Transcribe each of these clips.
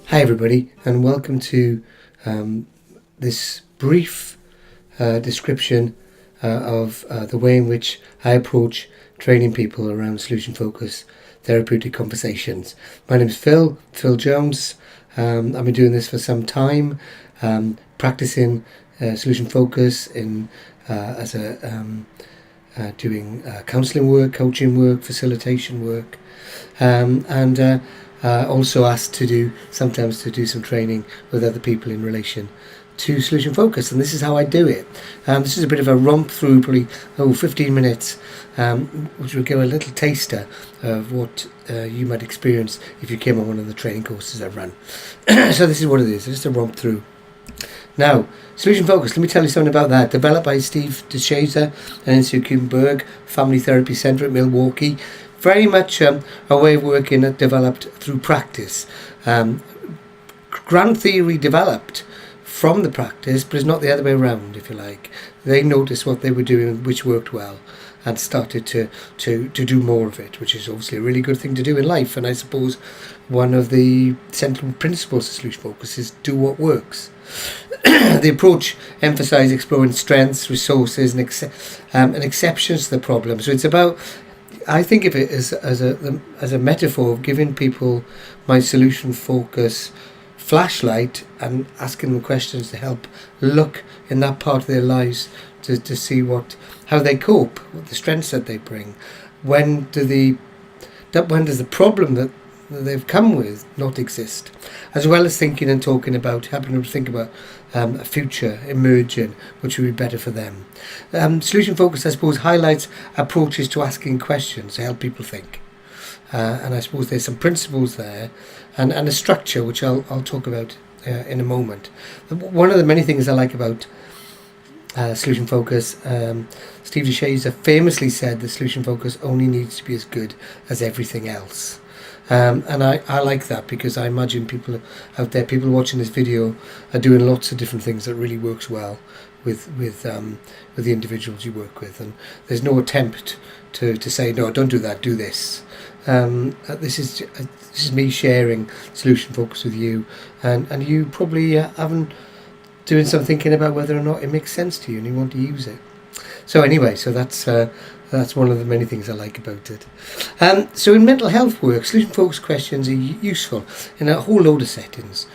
Hi everybody, and welcome to this brief description of the way in which I approach training people around solution focus therapeutic conversations. My name is Phil Jones. I've been doing this for some time, practicing solution focus in doing counselling work, coaching work, facilitation work, and also asked sometimes to do some training with other people in relation to solution focus, and this is how I do it. This is a bit of a romp through, probably 15 minutes, which will give a little taster of what you might experience if you came on one of the training courses I run. So this is what it is, just a romp through. Now, solution focus, let me tell you something about that. Developed by Steve DeShazer and N.C. Kuenberg Family Therapy Centre at Milwaukee. Very much a way of working that developed through practice. Grand theory developed from the practice, but it's not the other way around, if you like. They noticed what they were doing, which worked well, and started to do more of it, which is obviously a really good thing to do in life. And I suppose one of the central principles of solution focus is do what works. The approach emphasised exploring strengths, resources, and exceptions to the problem. So it's about, I think of it as a metaphor of giving people my solution focus flashlight and asking them questions to help look in that part of their lives to see how they cope, what the strengths that they bring. When does the problem that they've come with not exist, as well as thinking and talking about, helping them to think about a future emerging which would be better for them. Solution focus, I suppose, highlights approaches to asking questions to help people think, and I suppose there's some principles there and a structure which I'll talk about in a moment. One of the many things I like about solution focus, Steve DeShazer famously said that solution focus only needs to be as good as everything else. And I like that, because I imagine people out there, people watching this video, are doing lots of different things that really works well with the individuals you work with, and there's no attempt to say, no, don't do that, do this. This is me sharing solution focus with you, and you probably haven't doing some thinking about whether or not it makes sense to you and you want to use it. So anyway, that's one of the many things I like about it. So in mental health work, solution focused questions are useful in a whole load of settings.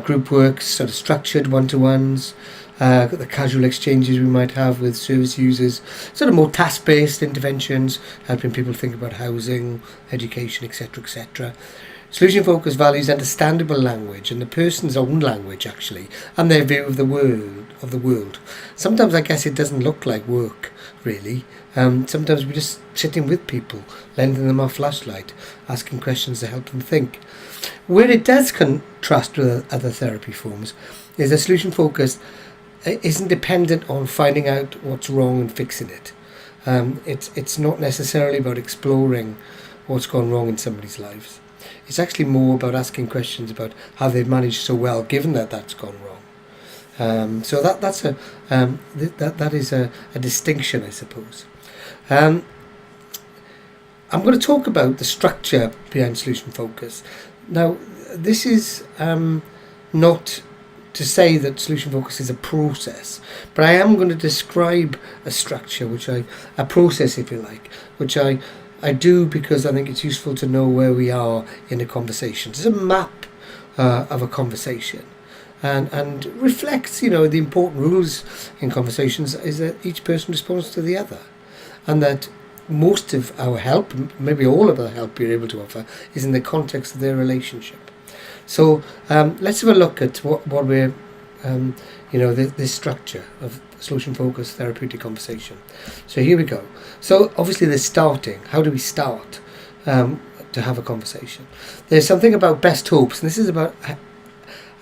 Group work, sort of structured one-to-ones, the casual exchanges we might have with service users, sort of more task-based interventions, helping people think about housing, education, etc., etc. Solution focus values understandable language and the person's own language, actually, and their view of the world. Sometimes I guess it doesn't look like work, really. Sometimes we're just sitting with people, lending them our flashlight, asking questions to help them think. Where it does contrast with other therapy forms is that solution focus isn't dependent on finding out what's wrong and fixing it. It's not necessarily about exploring what's gone wrong in somebody's lives. It's actually more about asking questions about how they've managed so well, given that that's gone wrong. So that is a distinction, I suppose. I'm going to talk about the structure behind solution focus. Now, this is not to say that solution focus is a process, but I am going to describe a structure, a process, if you like, which I do because I think it's useful to know where we are in a conversation. It's a map of a conversation, and reflects, the important rules in conversations is that each person responds to the other, and that most of our help, maybe all of the help you're able to offer, is in the context of their relationship. So let's have a look at what we're, this structure of solution-focused therapeutic conversation. So here we go. So obviously there's starting. How do we start to have a conversation? There's something about best hopes, and this is about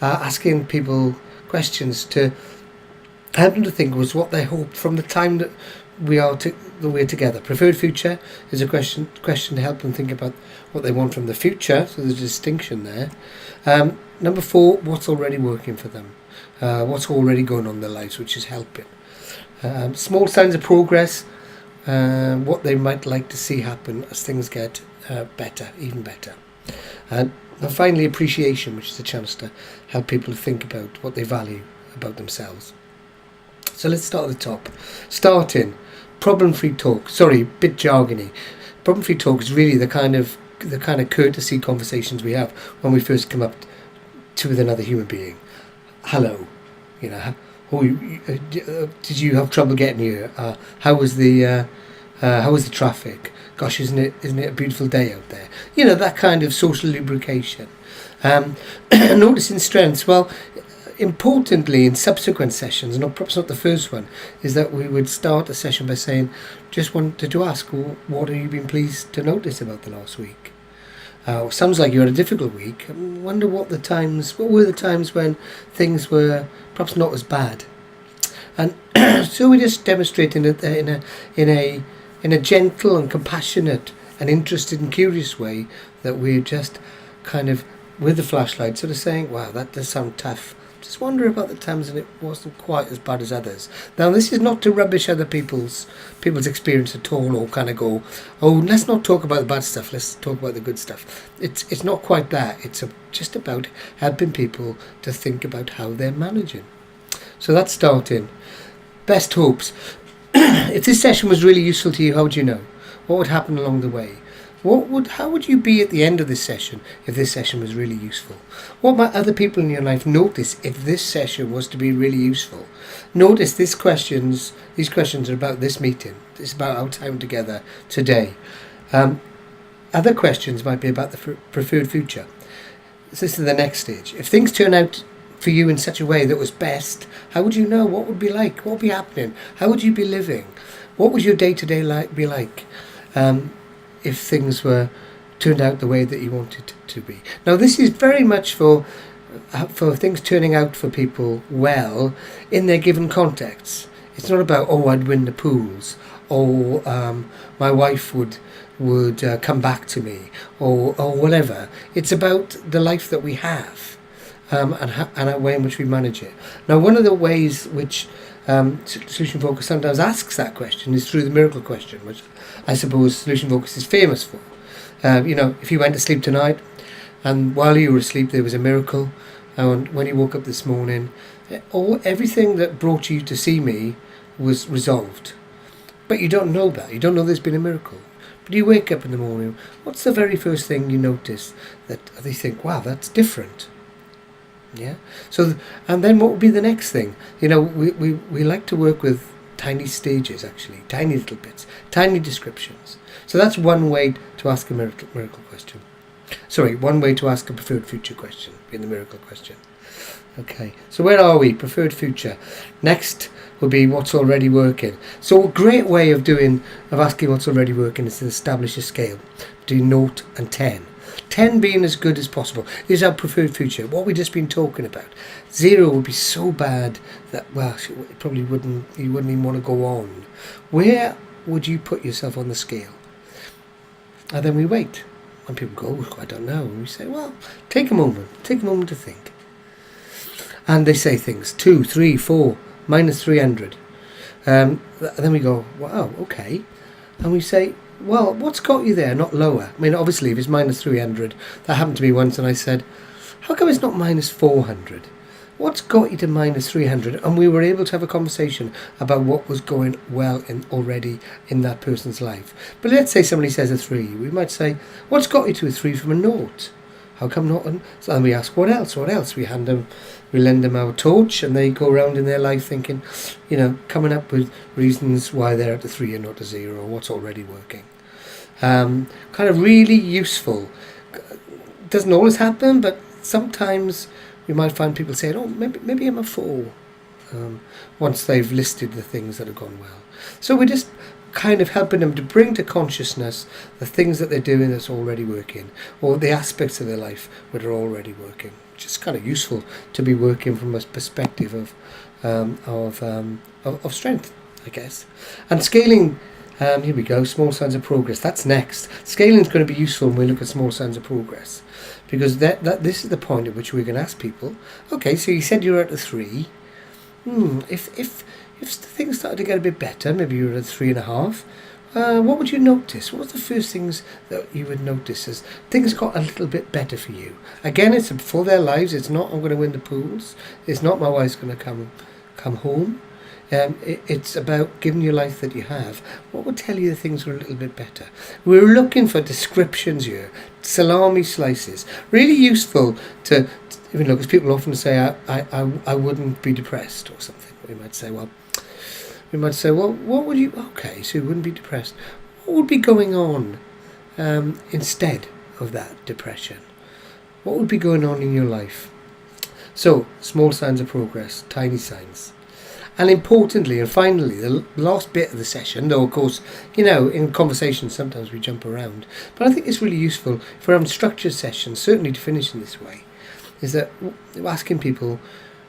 asking people questions to help them to think was what they hoped from the time that we're together. Preferred future is a question to help them think about what they want from the future, so there's a distinction there. Number 4, what's already working for them, what's already going on in their lives, which is helping. Small signs of progress, what they might like to see happen as things get better, even better. And finally, appreciation, which is a chance to help people to think about what they value about themselves. So let's start at the top. Starting, problem-free talk. Sorry, bit jargony. Problem-free talk is really the kind of courtesy conversations we have when we first come up to with another human being. Hello, did you have trouble getting here? How was the traffic? Gosh, isn't it a beautiful day out there? That kind of social lubrication. Noticing strengths. Well, importantly, in subsequent sessions, and perhaps not the first one, is that we would start a session by saying, just wanted to ask, what have you been pleased to notice about the last week? Sounds like you had a difficult week. I wonder what were the times when things were perhaps not as bad? And so we just demonstrating it in a gentle and compassionate and interested and curious way, that we're just kind of with the flashlight sort of saying, wow, that does sound tough. Just wonder about the times when it wasn't quite as bad as others. Now, this is not to rubbish other people's experience at all, or kind of go, oh, let's not talk about the bad stuff, let's talk about the good stuff. It's not quite that. It's just about helping people to think about how they're managing. So that's starting. Best hopes. If this session was really useful to you, how would you know? What would happen along the way? How would you be at the end of this session if this session was really useful? What might other people in your life notice if this session was to be really useful? Notice these questions are about this meeting. It's about our time together today. Other questions might be about the preferred future. So this is the next stage. If things turn out for you in such a way that was best, how would you know? What would be like? What would be happening? How would you be living? What would your day-to-day be like? If things were turned out the way that you wanted to be. Now, this is very much for things turning out for people well in their given contexts. It's not about, I'd win the pools, or my wife would come back to me, or whatever. It's about the life that we have, and a way in which we manage it. Now, one of the ways which Solution Focus sometimes asks that question is through the miracle question, which I suppose Solution Focus is famous for. If you went to sleep tonight and while you were asleep there was a miracle, and when you woke up this morning, everything that brought you to see me was resolved. But you don't know that. You don't know there's been a miracle. But you wake up in the morning, what's the very first thing you notice that they think, wow, that's different? Yeah. So, and then what would be the next thing? We like to work with tiny stages, actually, tiny little bits, tiny descriptions. So that's one way to ask a miracle question. Sorry, one way to ask a preferred future question, in the miracle question. Okay, so where are we? Preferred future. Next will be what's already working. So a great way of asking what's already working is to establish a scale between 0 and 10. 10 being as good as possible is our preferred future, what we've just been talking about. 0 would be so bad that, it probably you wouldn't even want to go on. Where would you put yourself on the scale? And then we wait. And people go, I don't know. And we say, take a moment to think. And they say things, 2, 3, 4, minus 300. And then we go, wow, okay. And we say, what's got you there, not lower? I mean, obviously, if it's minus 300, that happened to me once, and I said, how come it's not minus 400? What's got you to minus 300? And we were able to have a conversation about what was going well already in that person's life. But let's say somebody says a 3. We might say, what's got you to a 3 from a 0? How come not? So then we ask, what else? We lend them our torch, and they go around in their life thinking, coming up with reasons why they're at a 3 and not a 0, or what's already working. Kind of really useful. Doesn't always happen, but sometimes we might find people saying, maybe I'm a 4, once they've listed the things that have gone well. So we're just kind of helping them to bring to consciousness the things that they're doing that's already working, or the aspects of their life that are already working. Just kind of useful to be working from a perspective of strength, I guess. And scaling, here we go, small signs of progress. That's next. Scaling is going to be useful when we look at small signs of progress, because this is the point at which we're going to ask people, okay, so you said you're at a 3. If things started to get a bit better, maybe you're at a 3.5, what would you notice? What was the first things that you would notice as things got a little bit better for you? Again, it's for their lives. It's not I'm going to win the pools. It's not my wife's going to come home. It's about giving you life that you have. What would tell you that things were a little bit better? We're looking for descriptions here, salami slices. Really useful to because people often say, I wouldn't be depressed or something. We might say, what would you... Okay, so you wouldn't be depressed. What would be going on instead of that depression? What would be going on in your life? So, small signs of progress, tiny signs. And importantly and finally, the last bit of the session, though of course, in conversations sometimes we jump around, but I think it's really useful for having structured sessions, certainly to finish in this way, is that we're asking people,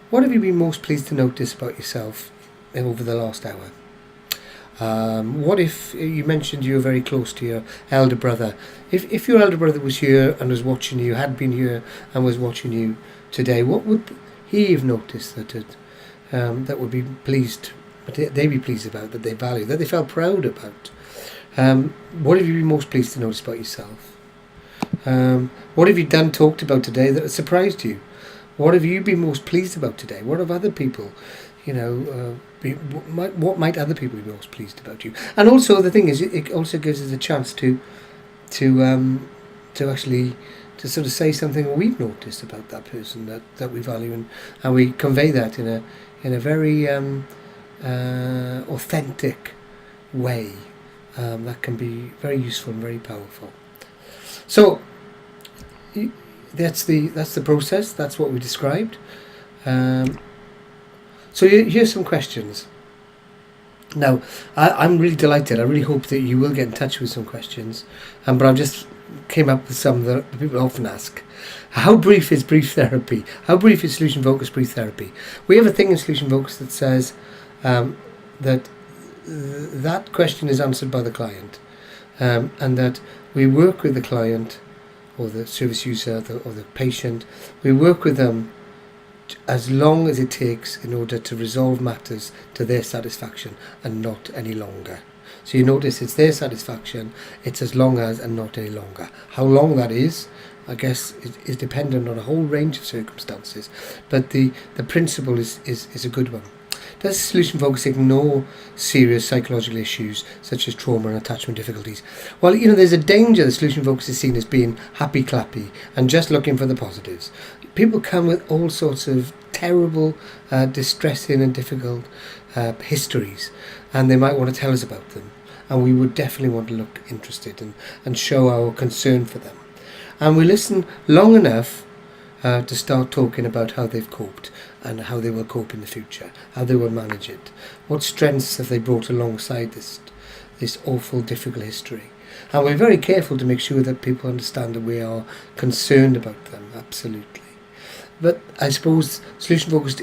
what have you been most pleased to notice about yourself over the last hour? What if you mentioned you were very close to your elder brother? If your elder brother was here and was watching you, had been here and was watching you today, what would he have noticed that would be pleased, they be pleased about, that they value, that they felt proud about? What have you been most pleased to notice about yourself? What have you talked about today that has surprised you? What have you been most pleased about today? What have other people, what might other people be most pleased about you? And also the thing is, it also gives us a chance to actually to sort of say something we've noticed about that person that we value, and we convey that in a very authentic way that can be very useful and very powerful. So that's the process. That's what we described. So here's some questions. Now, I'm really delighted. I really hope that you will get in touch with some questions. But I've just came up with some that people often ask. How brief is brief therapy? How brief is solution-focused brief therapy? We have a thing in Solution Focus that says that question is answered by the client, and that we work with the client or the service user or the patient. We work with them as long as it takes in order to resolve matters to their satisfaction and not any longer. So you notice it's their satisfaction, it's as long as and not any longer. How long that is, I guess, is dependent on a whole range of circumstances, but the principle is a good one. Does solution focus ignore serious psychological issues such as trauma and attachment difficulties? Well, there's a danger that solution focus is seen as being happy-clappy and just looking for the positives. People come with all sorts of terrible, distressing and difficult histories, and they might want to tell us about them. And we would definitely want to look interested and show our concern for them. And we listen long enough to start talking about how they've coped and how they will cope in the future, how they will manage it. What strengths have they brought alongside this awful, difficult history? And we're very careful to make sure that people understand that we are concerned about them, absolutely. But I suppose solution focus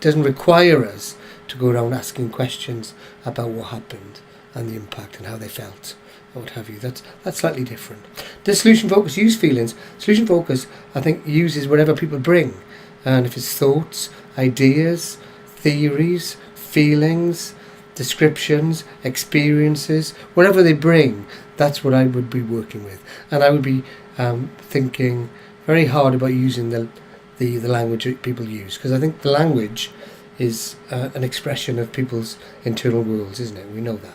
doesn't require us to go around asking questions about what happened and the impact and how they felt, or what have you. That's slightly different. Does solution focus use feelings? Solution focus, I think, uses whatever people bring. And if it's thoughts, ideas, theories, feelings, descriptions, experiences, whatever they bring, that's what I would be working with. And I would be thinking very hard about using the language that people use, because I think the language is an expression of people's internal worlds, isn't it? We know that.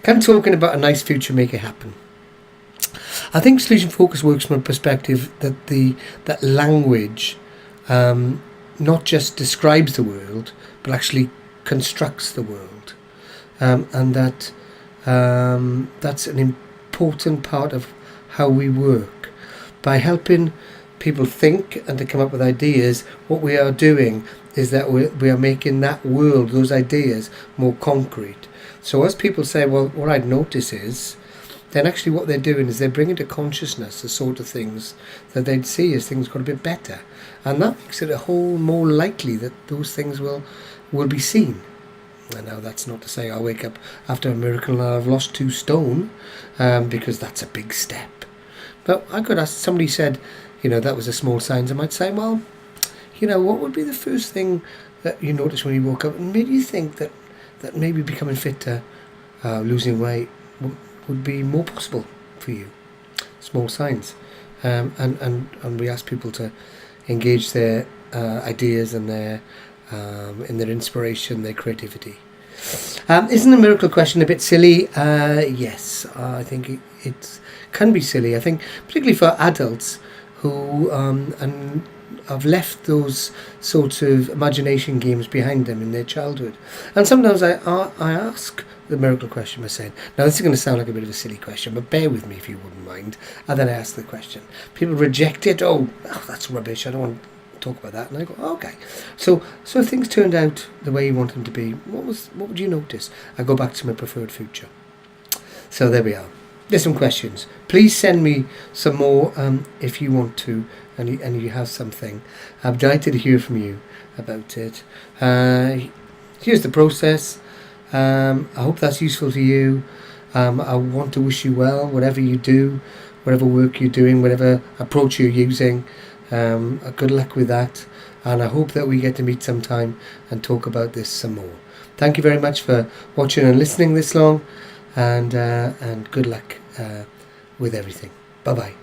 Can talking about a nice future make it happen? I think solution focus works from a perspective that language not just describes the world, but actually constructs the world, and that's an important part of how we work. By helping people think and to come up with ideas, what we are doing is that we are making that world, those ideas, more concrete. So as people say, well, what I'd notice is, then actually what they're doing is they're bringing to consciousness the sort of things that they'd see as things got a bit better. And that makes it a whole more likely that those things will be seen. And now that's not to say I'll wake up after a miracle and I've lost 2 stone, because that's a big step. But I could ask, somebody said, that was a small sign. I might say, well, what would be the first thing that you noticed when you woke up and made you think that maybe becoming fitter, losing weight, would be more possible for you. Small signs. And we ask people to engage their ideas and their in their inspiration, their creativity. Isn't the miracle question a bit silly? Yes, I think it can be silly. I think particularly for adults who and have left those sorts of imagination games behind them in their childhood. And sometimes I ask the miracle question by saying, now this is going to sound like a bit of a silly question, but bear with me if you wouldn't mind. And then I ask the question. People reject it. Oh, that's rubbish. I don't want to talk about that. And I go, okay. So if things turned out the way you want them to be, what would you notice? I go back to my preferred future. So there we are. There's some questions. Please send me some more if you want to, and you have something. I'm delighted to hear from you about it. Here's the process. I hope that's useful to you. I want to wish you well, whatever you do, whatever work you're doing, whatever approach you're using. Good luck with that. And I hope that we get to meet sometime and talk about this some more. Thank you very much for watching and listening this long. And good luck with everything. Bye-bye.